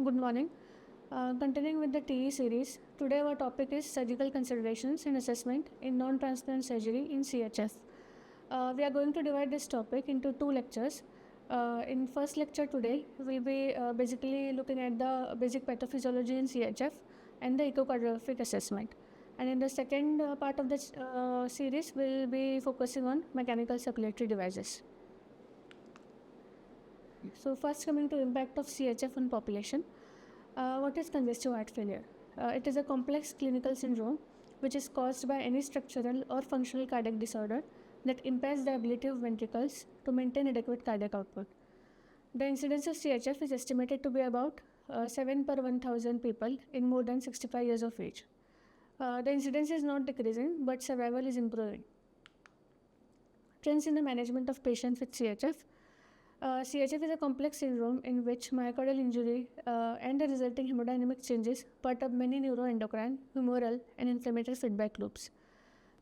Good morning. Continuing with the TE series, today our topic is surgical considerations and assessment in non-transplant surgery in CHF. We are going to divide this topic into two lectures. In first lecture today, we'll be basically looking at the basic pathophysiology in CHF and the echocardiographic assessment. And in the second part of this series, we'll be focusing on mechanical circulatory devices. So first, coming to impact of CHF on population. What is congestive heart failure? It is a complex clinical syndrome which is caused by any structural or functional cardiac disorder that impairs the ability of ventricles to maintain adequate cardiac output. The incidence of CHF is estimated to be about 7 per 1,000 people in more than 65 years of age. The incidence is not decreasing, but survival is improving. Trends in the management of patients with CHF. CHF is a complex syndrome in which myocardial injury and the resulting hemodynamic changes perturb many neuroendocrine, humoral, and inflammatory feedback loops.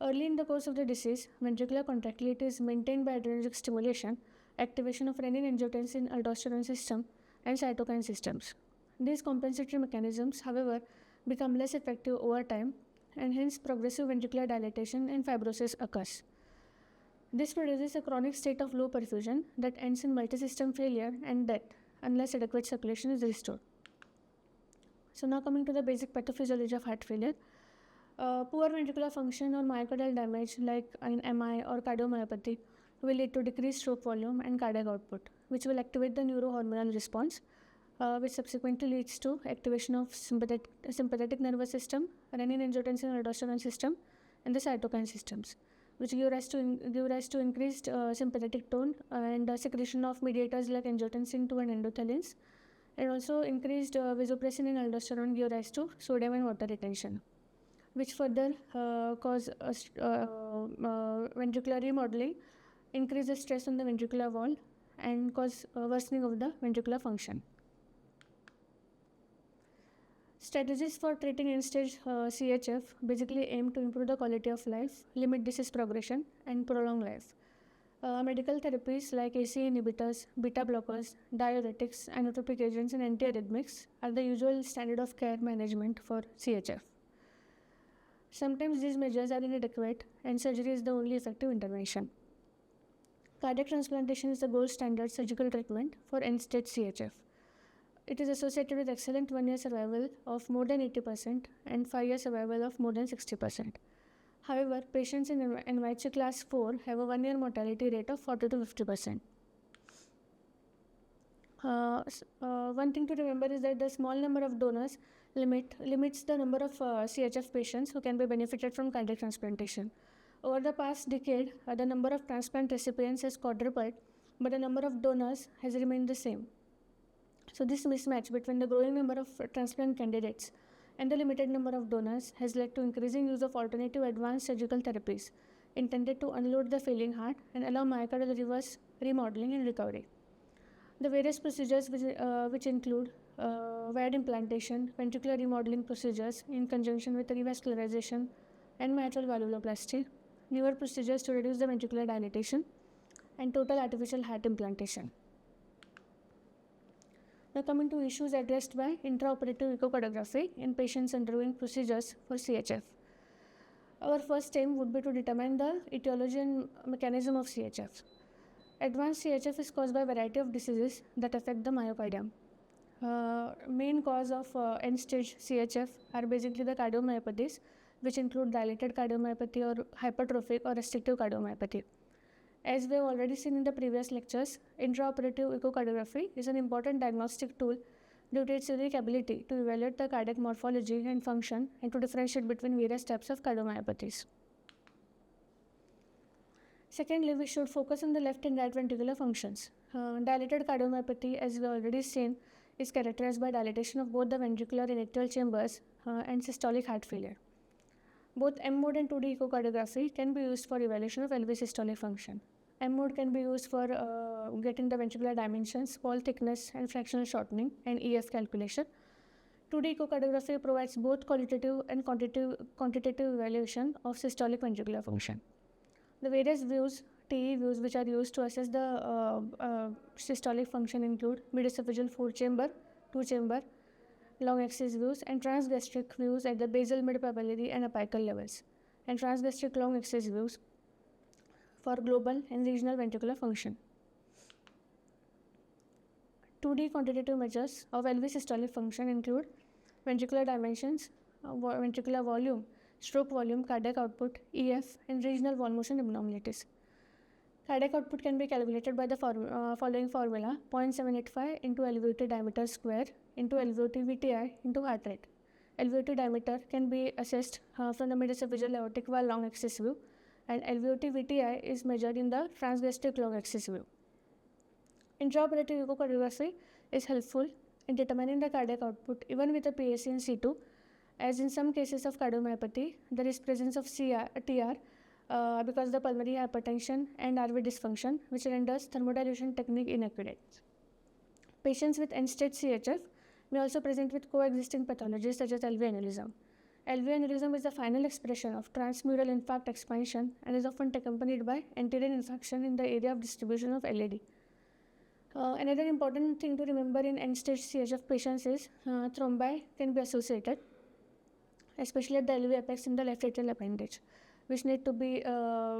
Early in the course of the disease, ventricular contractility is maintained by adrenergic stimulation, activation of renin-angiotensin aldosterone system, and cytokine systems. These compensatory mechanisms, however, become less effective over time, and hence progressive ventricular dilatation and fibrosis occurs. This produces a chronic state of low perfusion that ends in multi-system failure and death unless adequate circulation is restored. So now coming to the basic pathophysiology of heart failure. Poor ventricular function or myocardial damage like an MI or cardiomyopathy will lead to decreased stroke volume and cardiac output, which will activate the neurohormonal response, which subsequently leads to activation of sympathetic nervous system, renin-angiotensin aldosterone system, and the cytokine systems, which give rise to increased sympathetic tone and secretion of mediators like angiotensin 2 and endothelins, and also increased vasopressin and aldosterone give rise to sodium and water retention, which further cause ventricular remodeling, increase the stress on the ventricular wall, and cause worsening of the ventricular function. Strategies for treating end-stage CHF basically aim to improve the quality of life, limit disease progression, and prolong life. Medical therapies like ACE inhibitors, beta blockers, diuretics, inotropic agents, and antiarrhythmics are the usual standard of care management for CHF. Sometimes these measures are inadequate, and surgery is the only effective intervention. Cardiac transplantation is the gold standard surgical treatment for end-stage CHF. It is associated with excellent 1-year survival of more than 80% and 5-year survival of more than 60%. However, patients in NYHA class 4 have a 1-year mortality rate of 40 to 50%. One thing to remember is that the small number of donors limits the number of CHF patients who can be benefited from cardiac transplantation. Over the past decade, the number of transplant recipients has quadrupled, but the number of donors has remained the same. So this mismatch between the growing number of transplant candidates and the limited number of donors has led to increasing use of alternative advanced surgical therapies intended to unload the failing heart and allow myocardial reverse remodeling and recovery. The various procedures which include wired implantation, ventricular remodeling procedures in conjunction with revascularization and mitral valvuloplasty, newer procedures to reduce the ventricular dilatation, and total artificial heart implantation. Now coming to issues addressed by intraoperative echocardiography in patients undergoing procedures for CHF. Our first aim would be to determine the etiology and mechanism of CHF. Advanced CHF is caused by a variety of diseases that affect the myocardium. Main cause of end-stage CHF are basically the cardiomyopathies, which include dilated cardiomyopathy or hypertrophic or restrictive cardiomyopathy. As we have already seen in the previous lectures, intraoperative echocardiography is an important diagnostic tool due to its unique ability to evaluate the cardiac morphology and function and to differentiate between various types of cardiomyopathies. Secondly, we should focus on the left and right ventricular functions. Dilated cardiomyopathy, as we have already seen, is characterized by dilatation of both the ventricular and atrial chambers and systolic heart failure. Both M-mode and 2D echocardiography can be used for evaluation of LV systolic function. M-mode can be used for getting the ventricular dimensions, wall thickness, and fractional shortening, and EF calculation. 2D echocardiography provides both qualitative and quantitative evaluation of systolic ventricular function. The various views, TE views, which are used to assess the systolic function include mid-esophageal 4-chamber, 2-chamber, long axis views, and transgastric views at the basal, mid-papillary, and apical levels, and transgastric long axis views for global and regional ventricular function. 2D quantitative measures of LV systolic function include ventricular dimensions, ventricular volume, stroke volume, cardiac output, EF, and regional wall motion abnormalities. Cardiac output can be calculated by the following formula: 0.785 into LVOT diameter square into LVOT VTI into heart rate. LVOT diameter can be assessed from the mid-esophageal aortic valve long axis view, and LVOT VTI is measured in the transgastric long axis view. Intraoperative echocardiography is helpful in determining the cardiac output even with a PAC in C2, as in some cases of cardiomyopathy, there is presence of TR because the pulmonary hypertension and RV dysfunction, which renders thermodilution technique inaccurate. Patients with end-stage CHF may also present with coexisting pathologies such as LV aneurysm. LV aneurysm is the final expression of transmural infarct expansion and is often accompanied by anterior infarction in the area of distribution of LAD. Another important thing to remember in end-stage CHF patients is thrombi can be associated, especially at the LV apex in the left atrial appendage, which need to be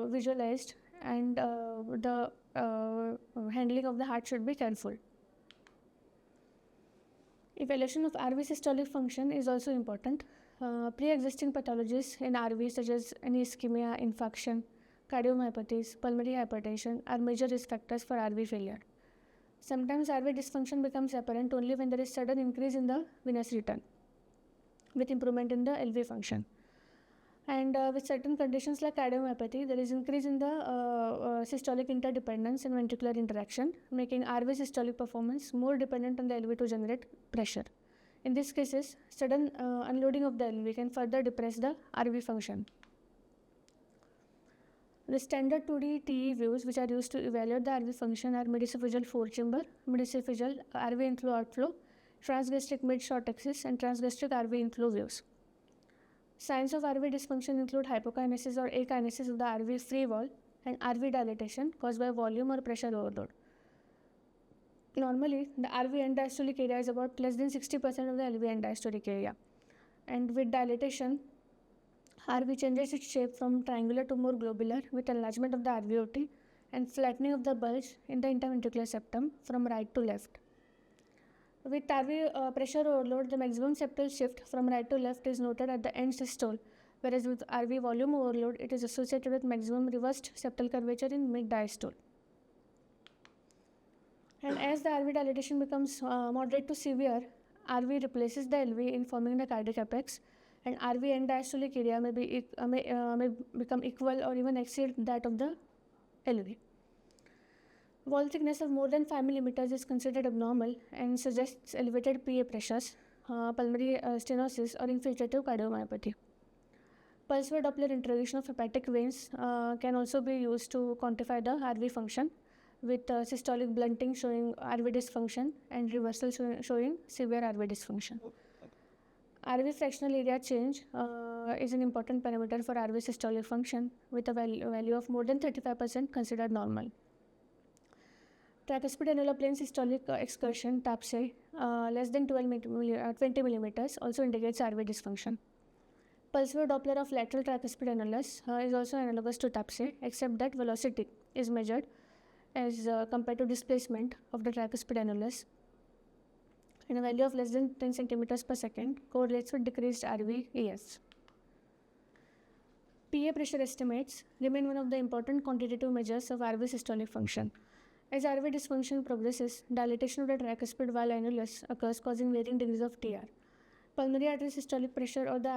visualized, and the handling of the heart should be careful. Evaluation of RV systolic function is also important. Pre-existing pathologies in RV such as any ischemia, infarction, cardiomyopathies, pulmonary hypertension are major risk factors for RV failure. Sometimes RV dysfunction becomes apparent only when there is sudden increase in the venous return with improvement in the LV function. And with certain conditions like cardiomyopathy, there is increase in the systolic interdependence and ventricular interaction, making RV systolic performance more dependent on the LV to generate pressure. In these cases, sudden unloading of the LV can further depress the RV function. The standard 2D TE views which are used to evaluate the RV function are mid-esophageal 4-chamber, mid-esophageal RV inflow-outflow, transgastric mid-short axis, and transgastric RV inflow views. Signs of RV dysfunction include hypokinesis or akinesis of the RV free wall and RV dilatation caused by volume or pressure overload. Normally, the RV end diastolic area is about less than 60% of the LV end diastolic area, and with dilatation, RV changes its shape from triangular to more globular with enlargement of the RVOT and flattening of the bulge in the interventricular septum from right to left. With RV pressure overload, the maximum septal shift from right to left is noted at the end systole, whereas with RV volume overload, it is associated with maximum reversed septal curvature in mid-diastole. And as the RV dilatation becomes moderate to severe, RV replaces the LV in forming the cardiac apex, and RV end diastolic area may become equal or even exceed that of the LV. Wall thickness of more than 5 mm is considered abnormal and suggests elevated PA pressures, pulmonary stenosis, or infiltrative cardiomyopathy. Pulse wave Doppler interrogation of hepatic veins can also be used to quantify the RV function, with systolic blunting showing RV dysfunction and reversal showing severe RV dysfunction. RV fractional area change is an important parameter for RV systolic function, with a value of more than 35% considered normal. Tricuspid annular plane systolic excursion (TAPSE) less than 20 mm also indicates RV dysfunction. Pulse wave Doppler of lateral tricuspid annulus is also analogous to TAPSE, except that velocity is measured as compared to displacement of the tricuspid annulus, and a value of less than 10 centimeters per second correlates with decreased RV EF. PA pressure estimates remain one of the important quantitative measures of RV systolic function. As RV dysfunction progresses, dilatation of the tricuspid valve annulus occurs, causing varying degrees of TR. Pulmonary artery systolic pressure or the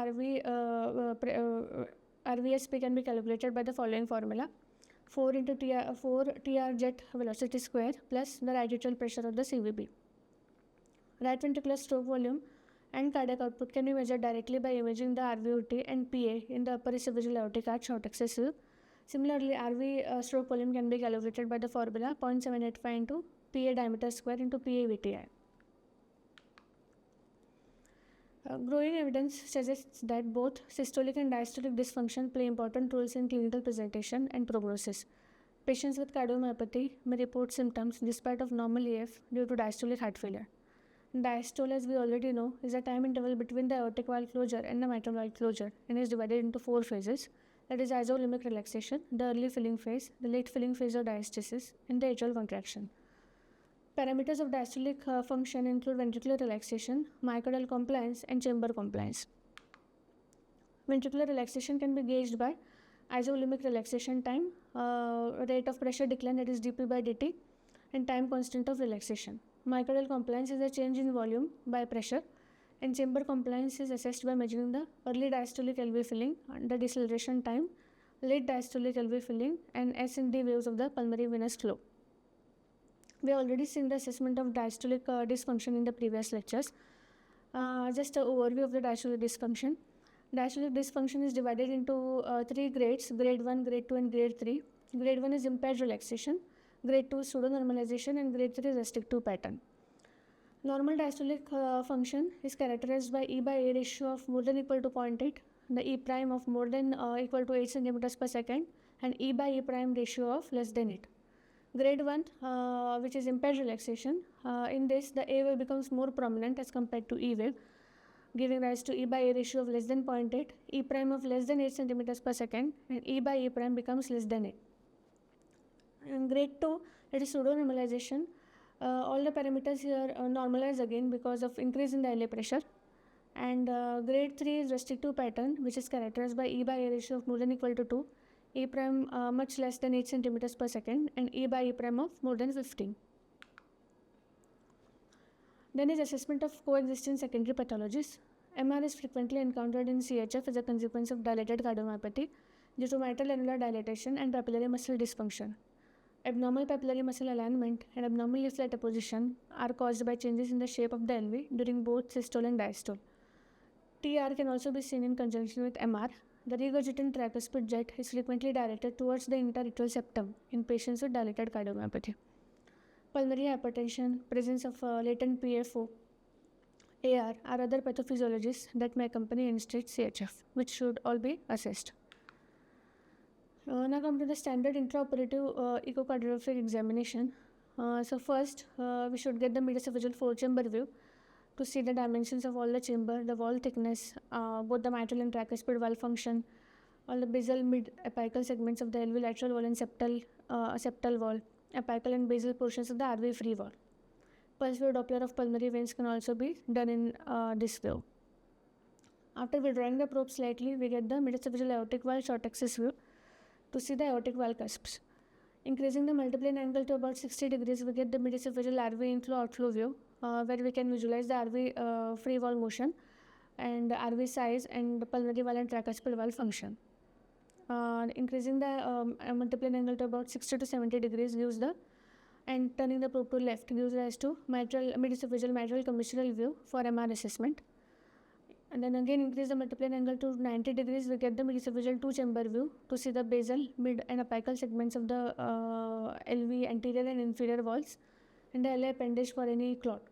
RVSP can be calculated by the following formula: 4 TR jet velocity square plus the right atrial pressure of the CVB. Right ventricular stroke volume and cardiac output can be measured directly by imaging the RVOT and PA in the upper esophageal aortic arch short axis view. Similarly, RV stroke volume can be calculated by the formula 0.785 into PA diameter square into PA VTI. Growing evidence suggests that both systolic and diastolic dysfunction play important roles in clinical presentation and prognosis. Patients with cardiomyopathy may report symptoms despite of normal EF due to diastolic heart failure. Diastole, as we already know, is a time interval between the aortic valve closure and the mitral valve closure and is divided into 4 phases. That is isolimbic relaxation, the early filling phase, the late filling phase of diastasis, and the atrial contraction. Parameters of diastolic function include ventricular relaxation, myocardial compliance, and chamber compliance. Ventricular relaxation can be gauged by isolimbic relaxation time, rate of pressure decline, that is dP by dt, and time constant of relaxation. Myocardial compliance is a change in volume by pressure, and chamber compliance is assessed by measuring the early diastolic LV filling, the deceleration time, late diastolic LV filling, and S and D waves of the pulmonary venous flow. We have already seen the assessment of diastolic dysfunction in the previous lectures. Just an overview of the diastolic dysfunction. Diastolic dysfunction is divided into 3 grades, grade 1, grade 2, and grade 3. Grade 1 is impaired relaxation, grade 2 is pseudonormalization, and grade 3 is restrictive pattern. Normal diastolic function is characterized by E by A ratio of more than equal to 0.8, the E prime of more than equal to 8 cm per second, and E by E prime ratio of less than 8. Grade 1, which is impaired relaxation, in this the A wave becomes more prominent as compared to E wave, giving rise to E by A ratio of less than 0.8, E prime of less than 8 cm per second, and E by E prime becomes less than 8. In grade 2, it is pseudonormalization. All the parameters here normalize again because of increase in the LA pressure. And grade 3 is restrictive pattern, which is characterized by E by A ratio of more than equal to 2, E prime much less than 8 cm per second, and E by E prime of more than 15. Then is assessment of coexisting secondary pathologies. MR is frequently encountered in CHF as a consequence of dilated cardiomyopathy due to mitral annular dilatation and papillary muscle dysfunction. Abnormal papillary muscle alignment and abnormally flat apposition are caused by changes in the shape of the LV during both systole and diastole. TR can also be seen in conjunction with MR. The regurgitant tricuspid jet is frequently directed towards the interatrial septum in patients with dilated cardiomyopathy. Pulmonary hypertension, presence of latent PFO, AR are other pathophysiologies that may accompany end-stage CHF, which should all be assessed. Now come to the standard intraoperative echocardiographic examination. So first, we should get the mediastinal 4-chamber view to see the dimensions of all the chamber, the wall thickness, both the mitral and tricuspid valve function, all the basal mid-apical segments of the LV lateral wall and septal wall, apical and basal portions of the RV free wall. Pulse wave Doppler of pulmonary veins can also be done in this view. After withdrawing the probe slightly, we get the mediastinal aortic valve short axis view to see the aortic valve cusps. Increasing the multiplane angle to about 60 degrees, we get the mediastinal RV inflow-outflow view, where we can visualize the RV free wall motion and RV size and the pulmonary valve and tricuspid valve function. Increasing the multiplane angle to about 60 to 70 degrees gives the, and turning the probe to left gives rise to mediastinal mitral commissural view for MR assessment. And then again increase the multiplane angle to 90 degrees, we get the mediastinal 2-chamber view to see the basal, mid and apical segments of the LV anterior and inferior walls and the LA appendage for any clot.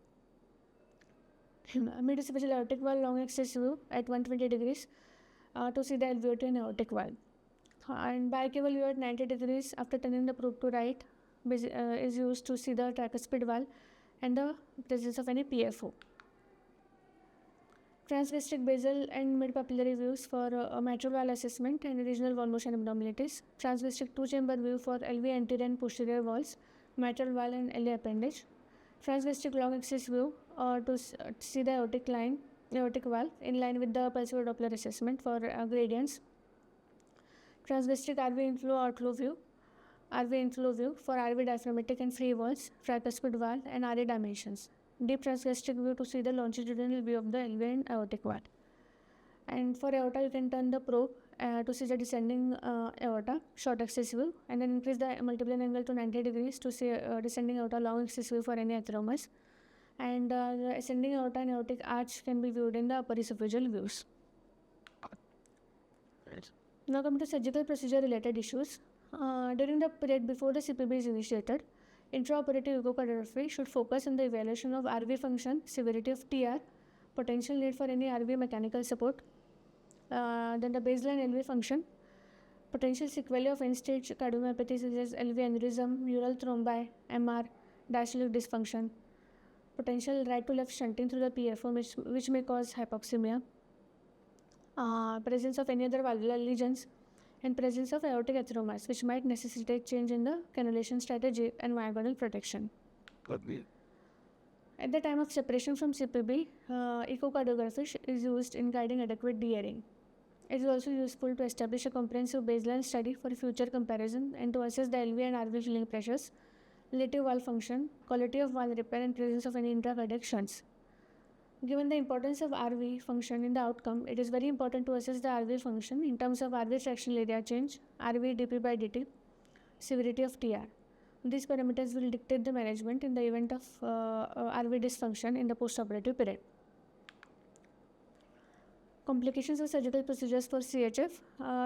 Mediastinal aortic valve long axis view at 120 degrees to see the alveolar and aortic valve. And bicaval view at 90 degrees after turning the probe to right is used to see the tricuspid valve and the presence of any PFO. Transgastric basal and mid-papillary views for mitral valve assessment and regional wall motion abnormalities. Transgastric 2-chamber view for LV anterior and posterior walls, mitral valve and LA appendage. Transgastric long axis view to see the aortic valve in line with the pulse wave Doppler assessment for gradients. Transgastric RV inflow-outflow view, for RV diaphragmatic and free walls, tricuspid valve and RA dimensions. Deep transgastric view to see the longitudinal view of the LV and aortic valve. And for aorta, you can turn the probe to see the descending aorta, short axis view, and then increase the multiplane angle to 90 degrees to see descending aorta, long axis view for any atheromas. And the ascending aorta and aortic arch can be viewed in the upper esophageal views. Now come to surgical procedure related issues. During the period before the CPB is initiated, intraoperative echocardiography should focus on the evaluation of RV function, severity of TR, potential need for any RV mechanical support, then the baseline LV function, potential sequelae of end-stage cardiomyopathy such as LV aneurysm, mural thrombi, MR, diastolic dysfunction, potential right to left shunting through the PFO, which may cause hypoxemia, presence of any other valvular lesions, and presence of aortic atheromas, which might necessitate change in the cannulation strategy and myocardial protection. At the time of separation from CPB, echocardiography is used in guiding adequate de-airing. It is also useful to establish a comprehensive baseline study for future comparison and to assess the LV and RV filling pressures, relative valve function, quality of valve repair, and presence of any intracardiac shunts. Given the importance of RV function in the outcome, it is very important to assess the RV function in terms of RV fractional area change, RV dP by dt, severity of TR. These parameters will dictate the management in the event of RV dysfunction in the postoperative period. Complications of surgical procedures for CHF.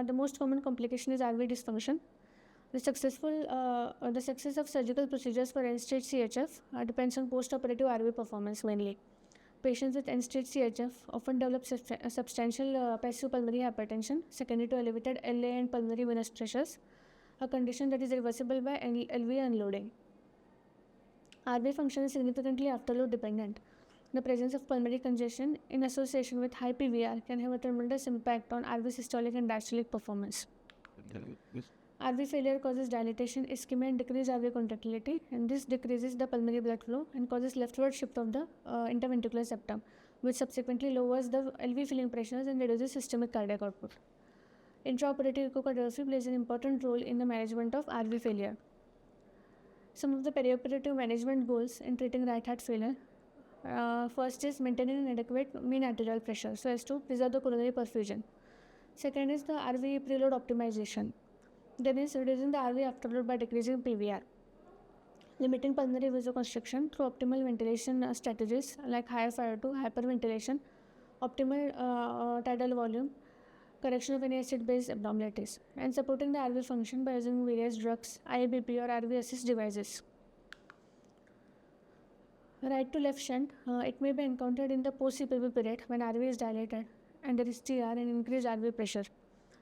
The most common complication is RV dysfunction. The success of surgical procedures for end-stage CHF depends on postoperative RV performance mainly. Patients with end-stage CHF often develop substantial passive pulmonary hypertension secondary to elevated LA and pulmonary venous pressures, a condition that is reversible by LV unloading. RV function is significantly afterload dependent. The presence of pulmonary congestion in association with high PVR can have a tremendous impact on RV systolic and diastolic performance. RV failure causes dilatation, ischemia, and decreased RV contractility, and this decreases the pulmonary blood flow and causes leftward shift of the interventricular septum, which subsequently lowers the LV filling pressures and reduces systemic cardiac output. Intraoperative echocardiography plays an important role in the management of RV failure. Some of the perioperative management goals in treating right heart failure. First is maintaining an adequate mean arterial pressure so as to preserve the coronary perfusion. Second is the RV preload optimization. Then is reducing the RV afterload by decreasing PVR. Limiting pulmonary vasoconstriction through optimal ventilation strategies like higher FiO2, hyperventilation, optimal tidal volume, correction of any acid-base abnormalities, and supporting the RV function by using various drugs, IABP or RV assist devices. Right to left shunt, it may be encountered in the post-CPB period when RV is dilated and there is TR and increased RV pressure.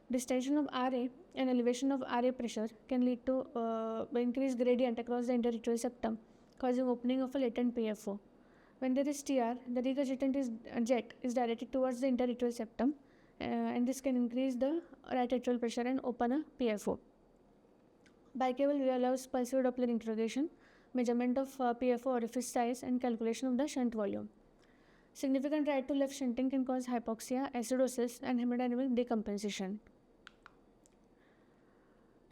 Distension of RA and elevation of RA pressure can lead to increased gradient across the interatrial septum, causing opening of a latent PFO. When there is TR, the regurgitant jet is directed towards the interatrial septum, and this can increase the right atrial pressure and open a PFO. Bicable view allows pulsed Doppler interrogation, measurement of PFO orifice size, and calculation of the shunt volume. Significant right to left shunting can cause hypoxia, acidosis, and hemodynamic decompensation.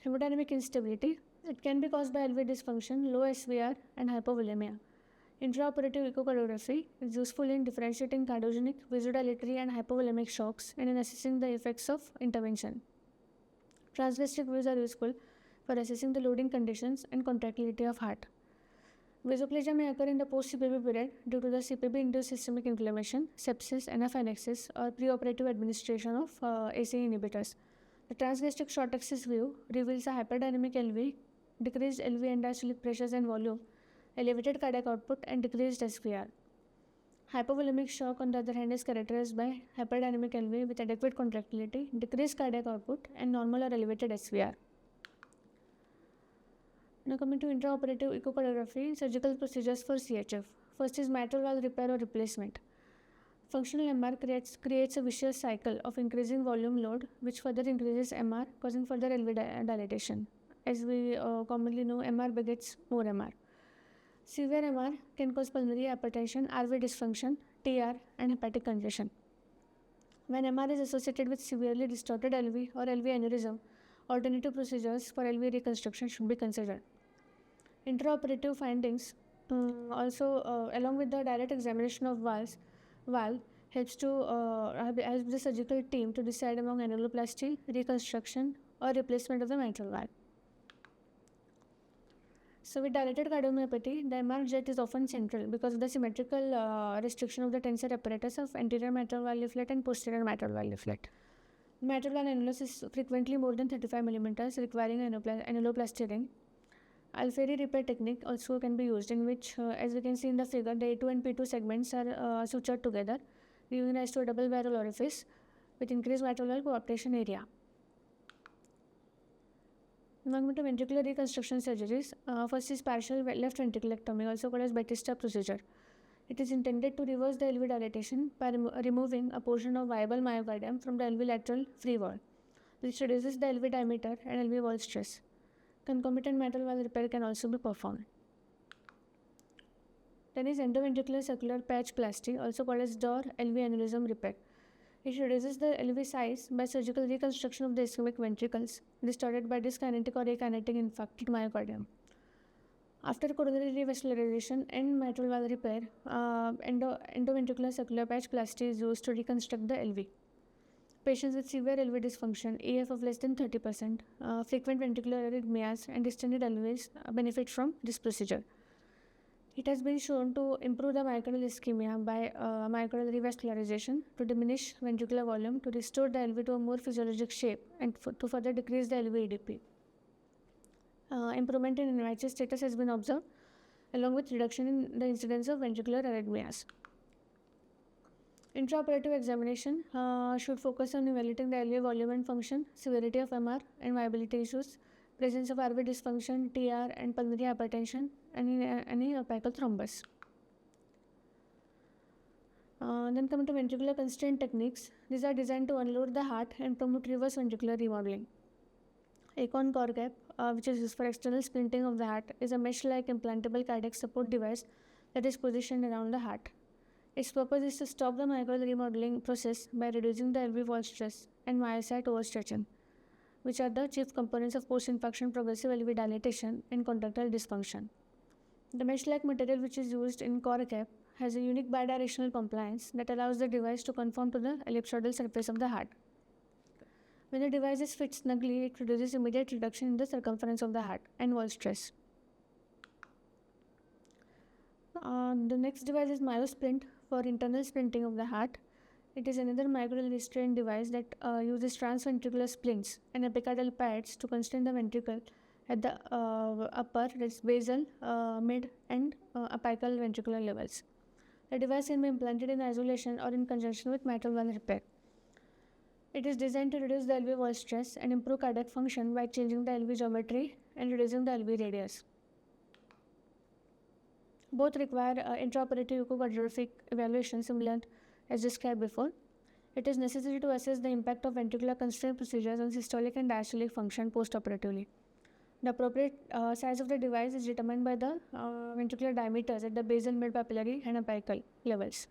Hemodynamic instability. It can be caused by LV dysfunction, low SVR, and hypovolemia. Intraoperative echocardiography is useful in differentiating cardiogenic, vasodilatory, and hypovolemic shocks and in assessing the effects of intervention. Transgastric views are useful for assessing the loading conditions and contractility of heart. Vasoplasia may occur in the post-CPB period due to the CPB-induced systemic inflammation, sepsis, anaphylaxis, or preoperative administration of ACE inhibitors. The transgastric short axis view reveals a hyperdynamic LV, decreased LV and diastolic pressures and volume, elevated cardiac output, and decreased SVR. Hypovolemic shock, on the other hand, is characterized by hyperdynamic LV with adequate contractility, decreased cardiac output, and normal or elevated SVR. Now coming to intraoperative echocardiography, surgical procedures for CHF. First is mitral valve repair or replacement. Functional MR creates a vicious cycle of increasing volume load, which further increases MR, causing further LV dilatation. As we commonly know, MR begets more MR. Severe MR can cause pulmonary hypertension, RV dysfunction, TR, and hepatic congestion. When MR is associated with severely distorted LV or LV aneurysm, alternative procedures for LV reconstruction should be considered. Intraoperative findings also, along with the direct examination of valve helps the surgical team to decide among annuloplasty, reconstruction, or replacement of the mitral valve. So with dilated cardiomyopathy, the MR jet is often central because of the symmetrical restriction of the tensor apparatus of anterior mitral valve leaflet and posterior mitral valve leaflet. Mitral valve annulus is frequently more than 35 mm, requiring an annuloplasty ring. Alfieri repair technique also can be used, in which, as we can see in the figure, the A2 and P2 segments are sutured together, giving rise to a double barrel orifice with increased mitral valve coaptation area. Moving to ventricular reconstruction surgeries, first is partial left ventriculectomy, also called as Batista procedure. It is intended to reverse the LV dilatation by removing a portion of viable myocardium from the LV lateral free wall. This reduces the LV diameter and LV wall stress. Concomitant mitral valve repair can also be performed. Then is endoventricular circular patch plasty, also called as DOR LV aneurysm repair. It reduces the LV size by surgical reconstruction of the ischemic ventricles distorted by dyskinetic or akinetic infarcted myocardium. After coronary revascularization and mitral valve repair, endoventricular circular patch plasty is used to reconstruct the LV. Patients with severe LV dysfunction, EF of less than 30%, frequent ventricular arrhythmias, and distended LVs benefit from this procedure. It has been shown to improve the myocardial ischemia by myocardial revascularization, to diminish ventricular volume, to restore the LV to a more physiologic shape, and to further decrease the LV EDP. Improvement in NYHA status has been observed, along with reduction in the incidence of ventricular arrhythmias. Intraoperative examination should focus on evaluating the LV volume and function, severity of MR and viability issues, presence of RV dysfunction, TR, and pulmonary hypertension, and any apical thrombus. Then coming to ventricular constraint techniques, these are designed to unload the heart and promote reverse ventricular remodeling. Acon core cap, which is used for external splinting of the heart, is a mesh-like implantable cardiac support device that is positioned around the heart. Its purpose is to stop the myocardial remodeling process by reducing the LV wall stress and myocyte overstretching, which are the chief components of post-infarction progressive LV dilatation and contractile dysfunction. The mesh-like material which is used in core cap has a unique bidirectional compliance that allows the device to conform to the ellipsoidal surface of the heart. When the device is fit snugly, it produces immediate reduction in the circumference of the heart and wall stress. The next device is myosplint for internal splinting of the heart. It is another myocardial restraint device that uses transventricular splints and epicardial pads to constrain the ventricle at the upper, that's basal, mid, and apical ventricular levels. The device can be implanted in isolation or in conjunction with mitral valve repair. It is designed to reduce the LV wall stress and improve cardiac function by changing the LV geometry and reducing the LV radius. Both require intraoperative echocardiographic evaluation similar as described before. It is necessary to assess the impact of ventricular constraint procedures on systolic and diastolic function postoperatively. The appropriate size of the device is determined by the ventricular diameters at the basal, mid-papillary, and apical levels.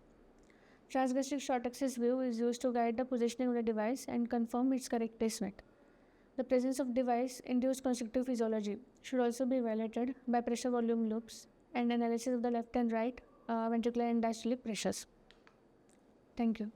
Transgastric short axis view is used to guide the positioning of the device and confirm its correct placement. The presence of device-induced constrictive physiology should also be evaluated by pressure volume loops and analysis of the left and right ventricular and diastolic pressures. Thank you.